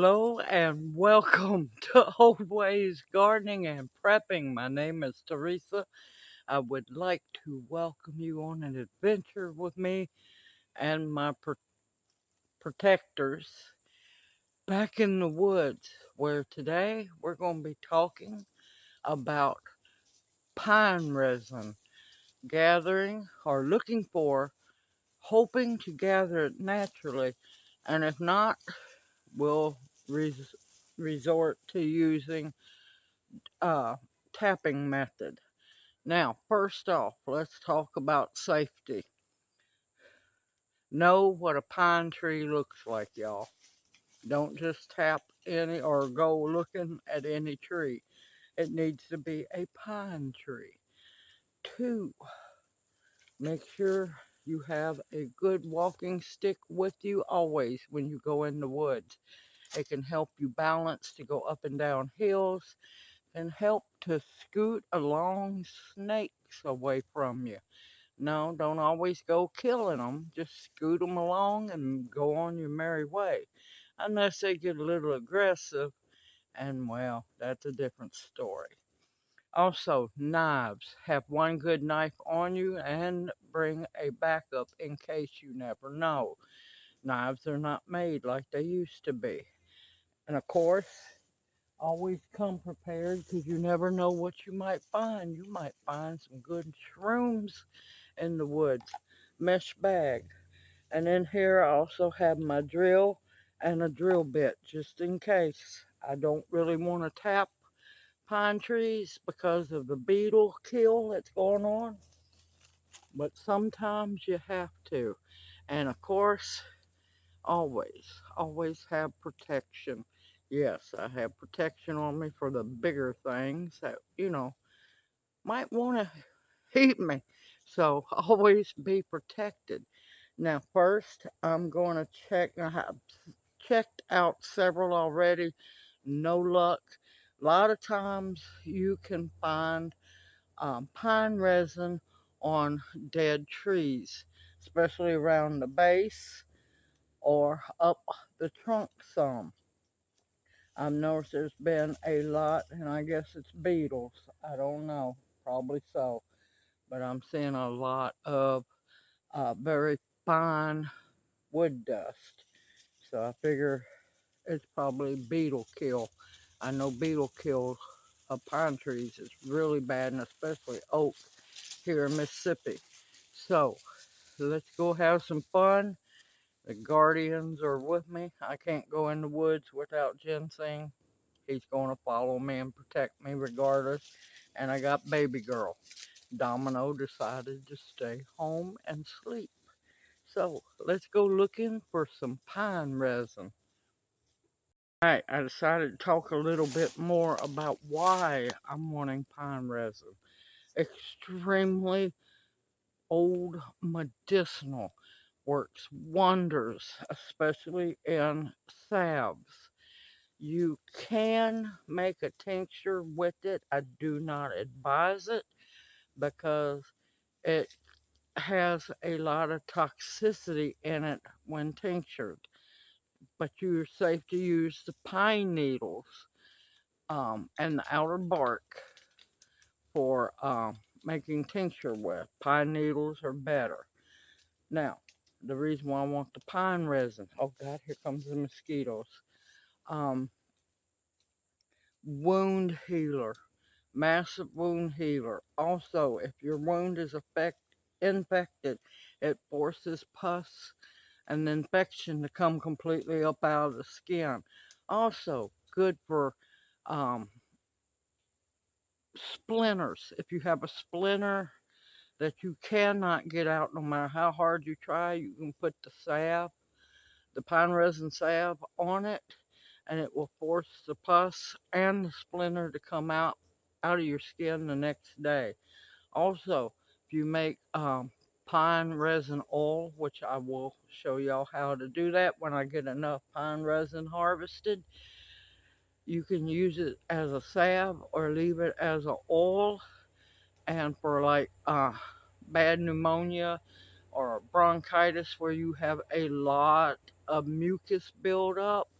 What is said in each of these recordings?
Hello and welcome to Old Ways Gardening and Prepping. My name is Teresa. I would like to welcome you on an adventure with me and my protectors back in the woods, where today we're going to be talking about pine resin, gathering or looking for, hoping to gather it naturally, and if not, we'll resort to using uh, tapping method. Now, first off, let's talk about safety. Know what a pine tree looks like, y'all. Don't just tap any or go looking at any tree. It needs to be a pine tree. Two, make sure you have a good walking stick with you always when you go in the woods. It can help you balance to go up and down hills and help to scoot along snakes away from you. No, don't always go killing them. Just scoot them along and go on your merry way. Unless they get a little aggressive, and well, that's a different story. Also, knives. Have one good knife on you and bring a backup in case you never know. Knives are not made like they used to be. And of course, always come prepared because you never know what you might find. You might find some good shrooms in the woods. Mesh bag. And in here I also have my drill and a drill bit just in case. I don't really want to tap pine trees because of the beetle kill that's going on, but sometimes you have to. And of course, always have protection. Yes, I have protection on me for the bigger things that, might want to eat me. So always be protected. Now, first, I'm going to check. I have checked out several already. No luck. A lot of times you can find pine resin on dead trees, especially around the base or up the trunk some. I've noticed there's been a lot, and I guess it's beetles. I don't know, probably so. But I'm seeing a lot of very fine wood dust. So I figure it's probably beetle kill. I know beetle kill of pine trees is really bad, and especially oak here in Mississippi. So let's go have some fun. The guardians are with me. I can't go in the woods without ginseng. He's going to follow me and protect me regardless. And I got baby girl. Domino decided to stay home and sleep. So let's go looking for some pine resin. Alright, I decided to talk a little bit more about why I'm wanting pine resin. Extremely old medicinal, works wonders, especially in salves. You can make a tincture with it. I do not advise it because it has a lot of toxicity in it when tinctured. But you're safe to use the pine needles and the outer bark for making tincture with. Pine needles are better. Now, the reason why I want the pine resin, oh God, here comes the mosquitoes. Um, Wound healer, massive wound healer. Also, if your wound is infected, it forces pus and the infection to come completely up out of the skin. Also, good for um, splinters. If you have a splinter that you cannot get out no matter how hard you try, you can put the salve, the pine resin salve on it, and it will force the pus and the splinter to come out of your skin the next day. Also, if you make pine resin oil, which I will show y'all how to do that when I get enough pine resin harvested, you can use it as a salve or leave it as an oil. And for like bad pneumonia or bronchitis where you have a lot of mucus buildup,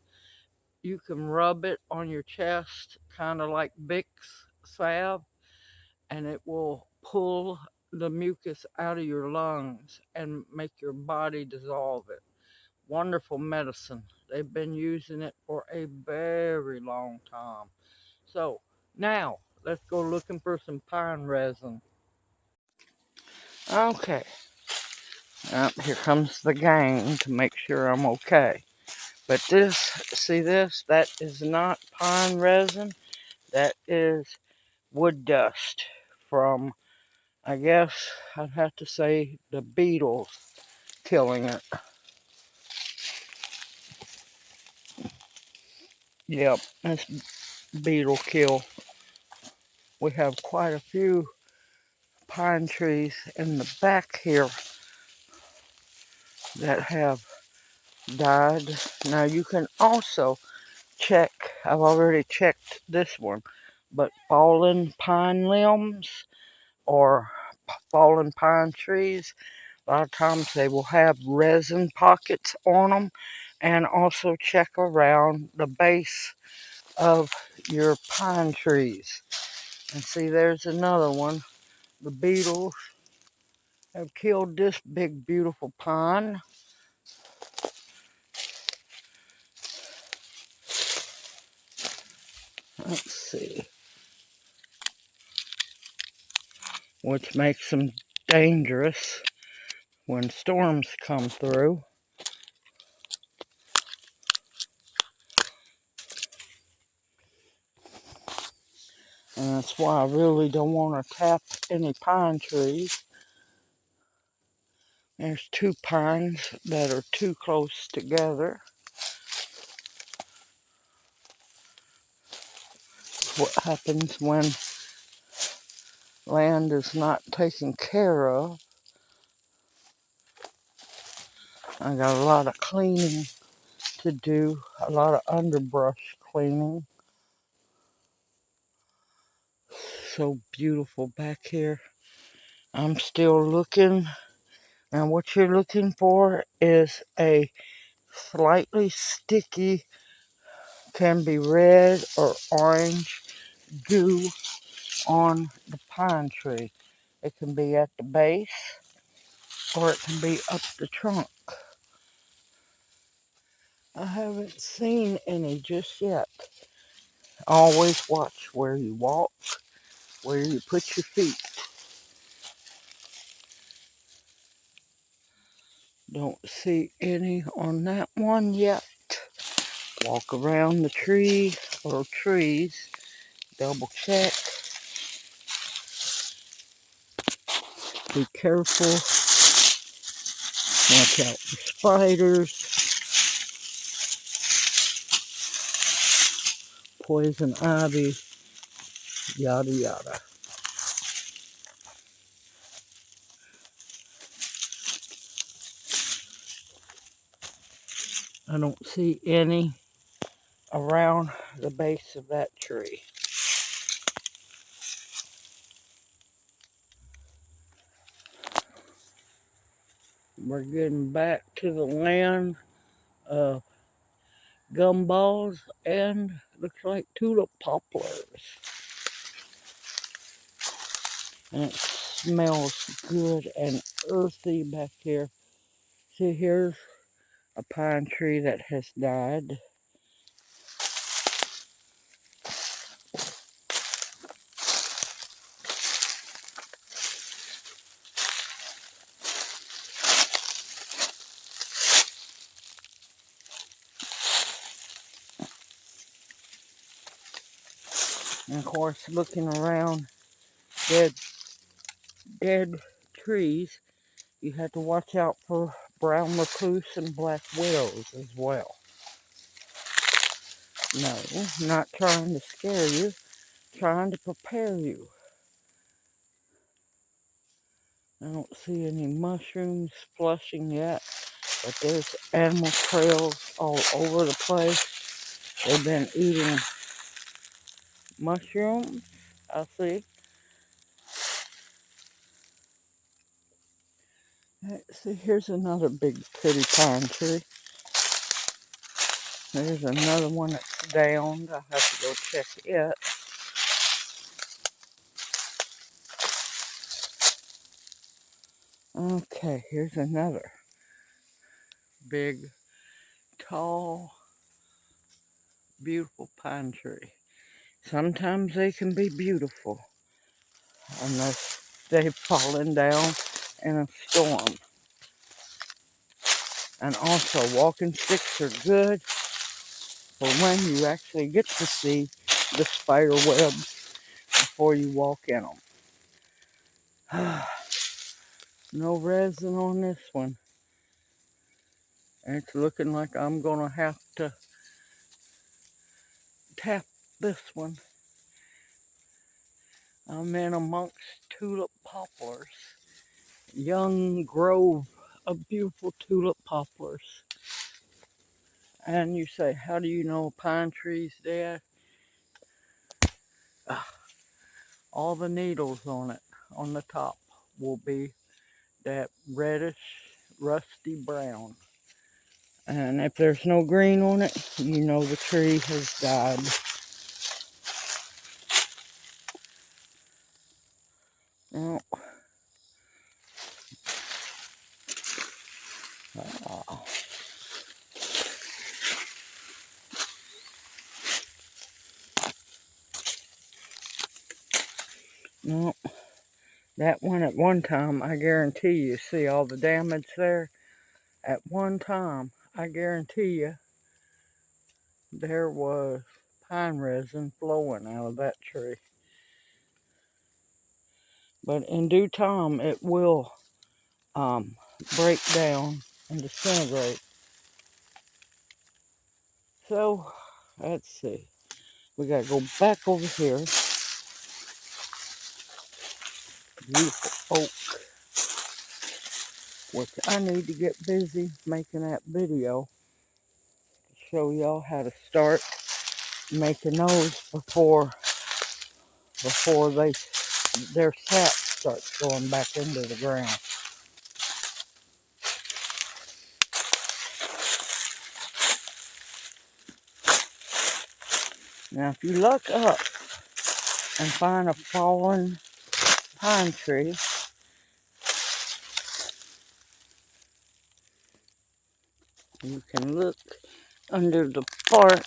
you can rub it on your chest, kind of like Vicks salve, and it will pull the mucus out of your lungs and make your body dissolve it. Wonderful medicine. They've been using it for a very long time. So now let's go looking for some pine resin. Okay, here comes the gang to make sure I'm okay. But this, see this? That is not pine resin. That is wood dust from, I guess I'd have to say, the beetles killing it. Yep, that's beetle kill. We have quite a few pine trees in the back here that have died. Now you can also check, I've already checked this one, but fallen pine limbs or fallen pine trees, a lot of times they will have resin pockets on them. And also check around the base of your pine trees. And see, there's another one. The beetles have killed this big, beautiful pine. Let's see. Which makes them dangerous when storms come through. And that's why I really don't want to tap any pine trees. There's two pines that are too close together. What happens when land is not taken care of. I got a lot of cleaning to do, a lot of underbrush cleaning. So beautiful back here. I'm still looking, and what you're looking for is a slightly sticky, can be red or orange goo on the pine tree. It can be at the base or it can be up the trunk. I haven't seen any just yet. Always watch where you walk, where you put your feet. Don't see any on that one yet. Walk around the tree or trees, double check. Be careful. Watch out for spiders, poison ivy, yada yada. I don't see any around the base of that tree. We're getting back to the land of gumballs and looks like tulip poplars. And it smells good and earthy back here. See, here's a pine tree that has died. And of course, looking around dead trees, you have to watch out for brown recluse and black widows as well. No, not trying to scare you, trying to prepare you. I don't see any mushrooms flushing yet, but there's animal trails all over the place. They've been eating mushrooms, I see. See, here's another big pretty pine tree. There's another one that's downed. I'll have to go check it. Okay, here's another big, tall, beautiful pine tree. Sometimes they can be beautiful unless they've fallen down in a storm. And also, walking sticks are good for when you actually get to see the spider webs before you walk in them. No resin on this one. It's looking like I'm gonna have to tap this one. I'm in amongst tulip poplars. Young grove of beautiful tulip poplars. And you say, how do you know pine trees dead? All the needles on it, on the top, will be that reddish, rusty brown. And if there's no green on it, you know the tree has died. Oh. No, that one at one time, I guarantee you, see all the damage there? At one time, I guarantee you, there was pine resin flowing out of that tree. But in due time, it will break down and disintegrate. So, let's see. We gotta go back over here. Beautiful oak, which I need to get busy making that video to show y'all how to start making those before their sap starts going back into the ground. Now, if you look up and find a fallen pine tree, you can look under the bark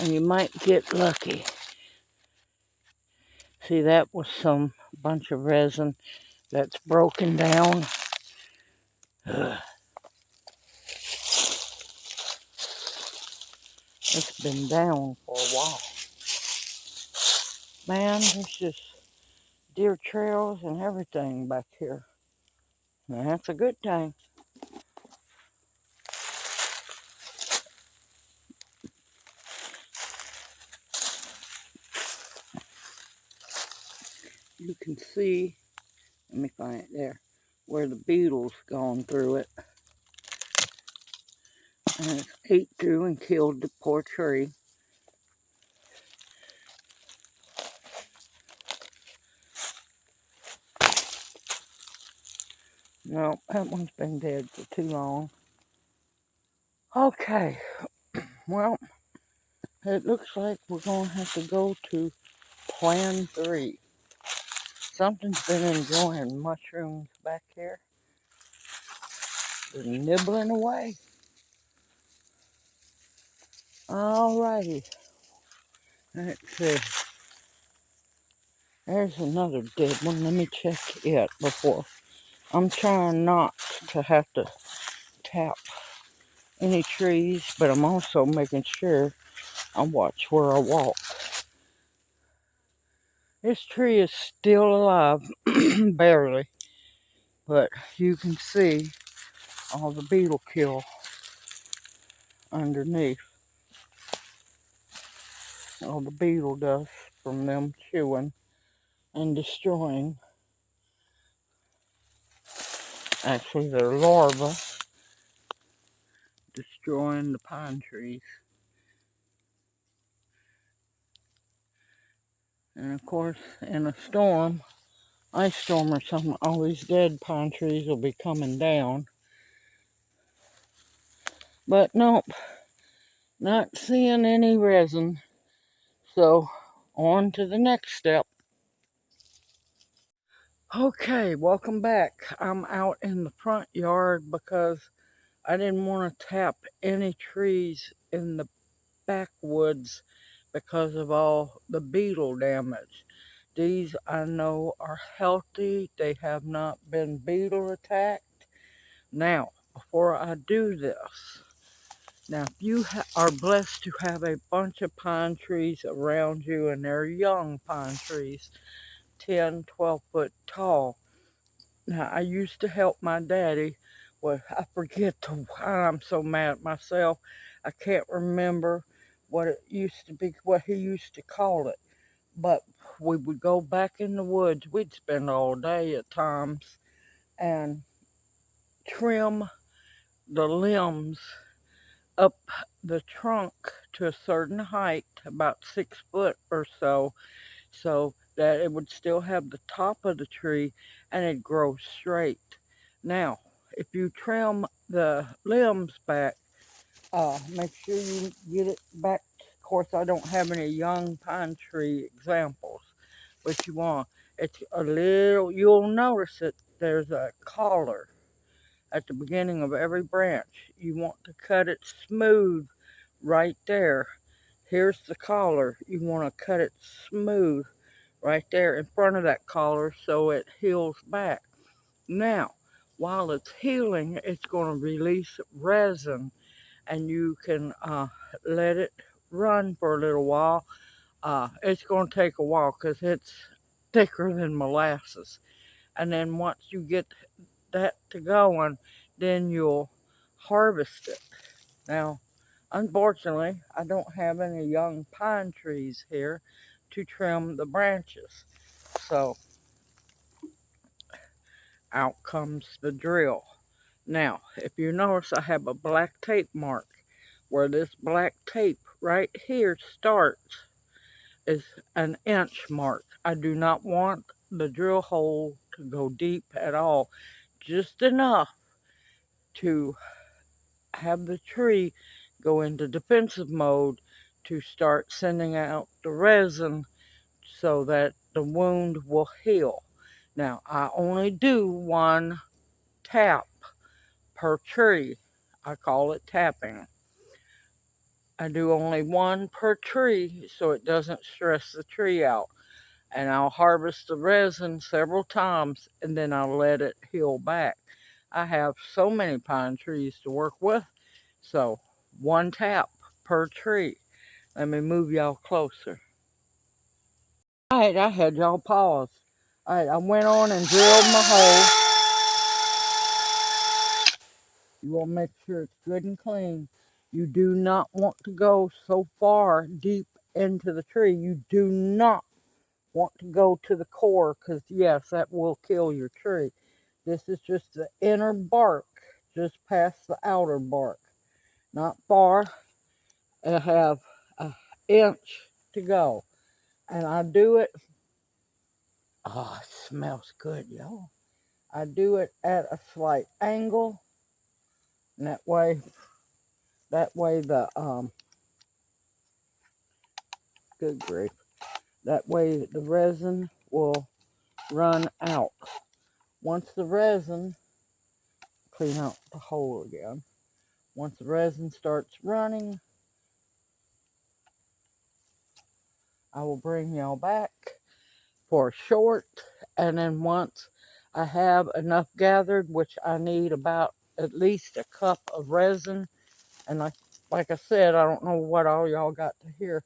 and you might get lucky. See, that was some bunch of resin that's broken down. It's been down for a while. Man, there's just deer trails and everything back here. And that's a good thing. You can see, let me find it there, where the beetles gone through it. And it's ate through and killed the poor tree. No, that one's been dead for too long. Okay, well, it looks like we're going to have to go to plan 3. Something's been enjoying mushrooms back here. They're nibbling away. Alrighty. Let's see. There's another dead one. Let me check it before. I'm trying not to have to tap any trees, but I'm also making sure I watch where I walk. This tree is still alive, barely, but you can see all the beetle kill underneath. All the beetle dust from them chewing and destroying. Actually, their larvae destroying the pine trees. And of course, in a storm, ice storm or something, all these dead pine trees will be coming down. But nope, Not seeing any resin. So on to the next step. Okay, welcome back. I'm out in the front yard because I didn't want to tap any trees in the backwoods because of all the beetle damage. These I know are healthy. They have not been beetle attacked. Now, before I do this, now if you are blessed to have a bunch of pine trees around you and they're young pine trees, 10, 12 foot tall. Now, I used to help my daddy. Well, I forget why I'm so mad at myself. I can't remember what it used to be, what he used to call it. But we would go back in the woods. We'd spend all day at times and trim the limbs up the trunk to a certain height, about 6 foot or so that it would still have the top of the tree and it'd grow straight. Now, if you trim the limbs back, make sure you get it back. Of course, I don't have any young pine tree examples, but you want it's a little. You'll notice that there's a collar at the beginning of every branch. You want to cut it smooth right there. Here's the collar. You want to cut it smooth right there in front of that collar so it heals back. Now, while it's healing, it's going to release resin and you can let it run for a little while. It's going to take a while because it's thicker than molasses. And then once you get that to going, then you'll harvest it. Now, unfortunately, I don't have any young pine trees here to trim the branches. So out comes the drill. Now, if you notice, I have a black tape mark. Where this black tape right here starts is an inch mark. I do not want the drill hole to go deep at all. Just enough to have the tree go into defensive mode to start sending out the resin so that the wound will heal. Now, I only do one tap per tree. I call it tapping. I do only one per tree so it doesn't stress the tree out. And I'll harvest the resin several times and then I'll let it heal back. I have so many pine trees to work with, so one tap per tree. Let me move y'all closer. Alright, I had y'all pause. Alright, I went on and drilled my hole. You want to make sure it's good and clean. You do not want to go so far deep into the tree. You do not want to go to the core because, yes, that will kill your tree. This is just the inner bark, just past the outer bark. Not far. I have an inch to go. And I do it. Oh, it smells good, y'all. I do it at a slight angle. And that way good grief. That way the resin will run out. Once the resin, clean out the hole again. Once the resin starts running, I will bring y'all back for a short. And then once I have enough gathered, which I need about at least a cup of resin, and like I said, I don't know what all y'all got to hear.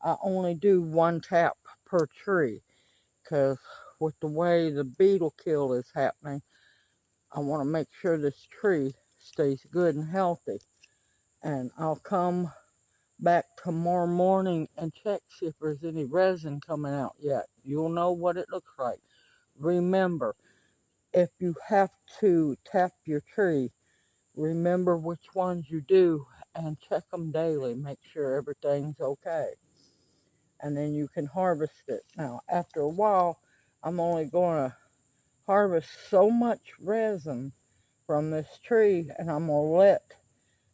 I only do one tap per tree because with the way the beetle kill is happening, I want to make sure this tree stays good and healthy. And I'll come back tomorrow morning and check see if there's any resin coming out yet. You'll know what it looks like. Remember, if you have to tap your tree, remember which ones you do and check them daily. Make sure everything's okay. And then you can harvest it. Now, after a while, I'm only going to harvest so much resin from this tree and I'm going to let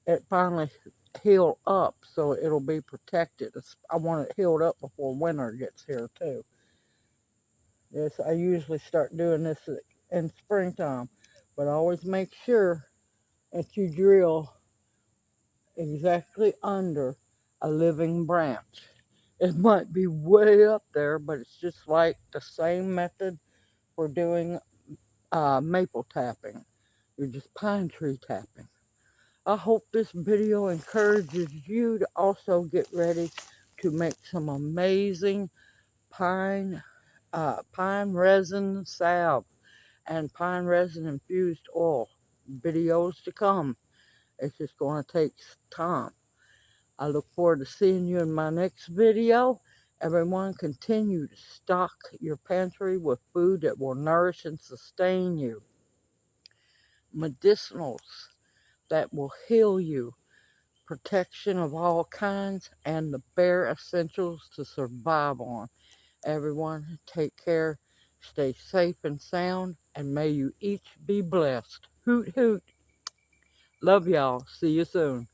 it finally heal up so it'll be protected. I want it healed up before winter gets here too. Yes, I usually start doing this in springtime, but always make sure that you drill exactly under a living branch. It might be way up there, but it's just like the same method for doing maple tapping. You're just pine tree tapping. I hope this video encourages you to also get ready to make some amazing pine resin salve and pine resin infused oil. Videos to come. It's just going to take time. I look forward to seeing you in my next video. Everyone, continue to stock your pantry with food that will nourish and sustain you. Medicinals that will heal you. Protection of all kinds, and the bare essentials to survive on. Everyone, take care, stay safe and sound, and may you each be blessed. Hoot, hoot. Love y'all. See you soon.